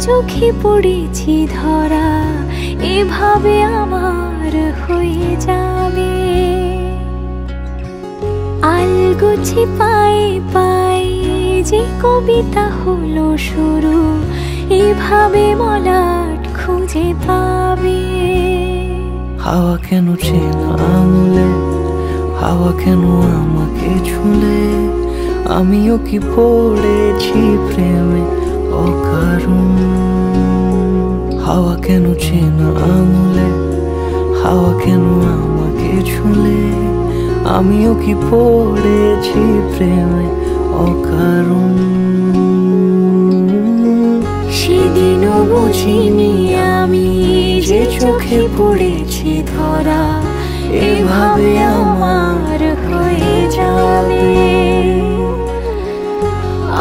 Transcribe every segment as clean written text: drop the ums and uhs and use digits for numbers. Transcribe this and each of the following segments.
চোখে পড়েছি ধরা, এভাবে আমার হয়ে যাবে। আলগোছে পায়ে পায়ে যে কবিতা হলো শুরু, এভাবে মলাট খুঁজে পাবে। হাওয়া কেন চেনা আঙুলে, হাওয়া কেন আমাকে ছুলে, আমিও কি পড়েছি প্রেমে অকারণ। হাওয়া কেন চেনা আঙুলে, হাওয়া কেন আমাকে ছুলে, আমিও কি পড়েছি প্রেমে অকারণ। সেদিনও বুঝিনি আমি যে চোখে পড়েছি ধরা, এভাবে আমার হয়ে যাবে।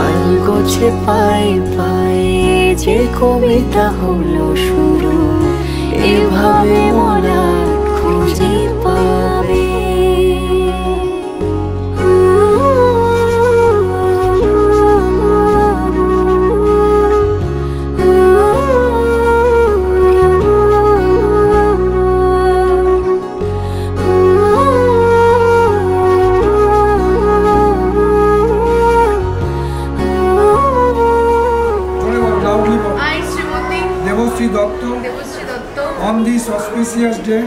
আলগোছে পায়ে পায়ে যে কবিতা হলো শুরু, এভাবে মলাট খুঁজে পাবে। On this auspicious day,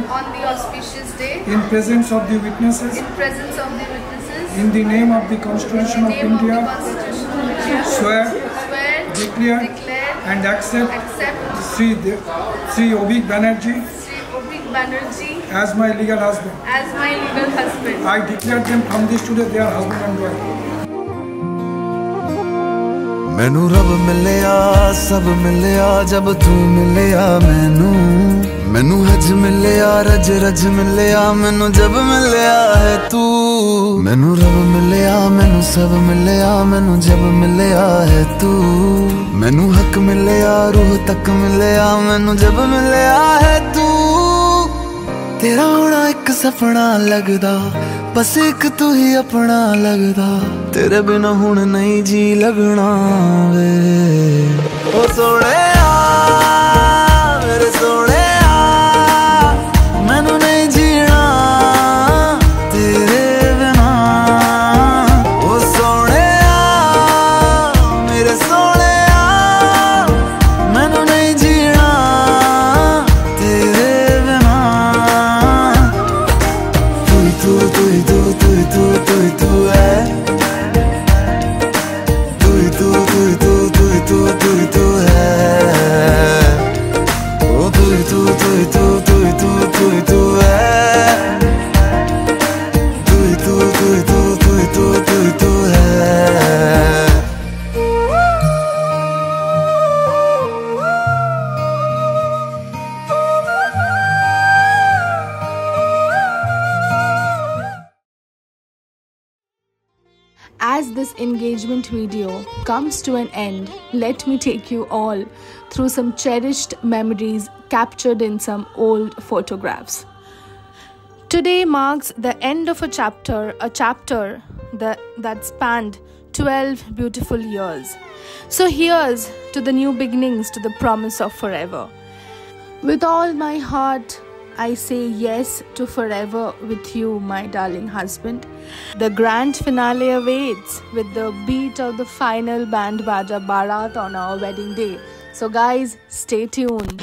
in presence of the witnesses, in the name of the Constitution of India, swear, declare, and accept Sri Obik Banerjee as my legal husband. I declare them from this today their husband and wife. मैनू रब मिलिया सब मिलिया जब तू मिलिया मैनू, मैनू हज मिलिया रज रज मिलिया मैनू जब मिलिया है तू। मैनू रब मिलिया मैनू सब मिलिया मैनू जब मिलिया है तू। मैनू हक मिलिया रूह तक मिलिया मैनू जब मिलिया है तू। तेरा होना एक सपना लगदा, बस एक तू ही अपना लगदा, तेरे बिना हुण नहीं जी लगना वे। ओ सोहणिया मेरे सोहणिया, मैनू नहीं जीना तेरे बिना। ओ सोहणिया मेरे सोहणिया, मैनू नहीं जीना तेरे बिना। तू तू तू तू तू तू तू है, तू तू तू तू तू तू तू तू है। ओ तू तू तू तू तू तू तू तू है, तू तू तू तू तू तू तू तू है। As this engagement video comes to an end, let me take you all through some cherished memories captured in some old photographs. Today marks the end of a chapter that spanned 12 beautiful years. So here's to the new beginnings, to the promise of forever. With all my heart, I say yes to forever with you, my darling husband. The grand finale awaits with the beat of the final band baja barat on our wedding day. So guys, stay tuned.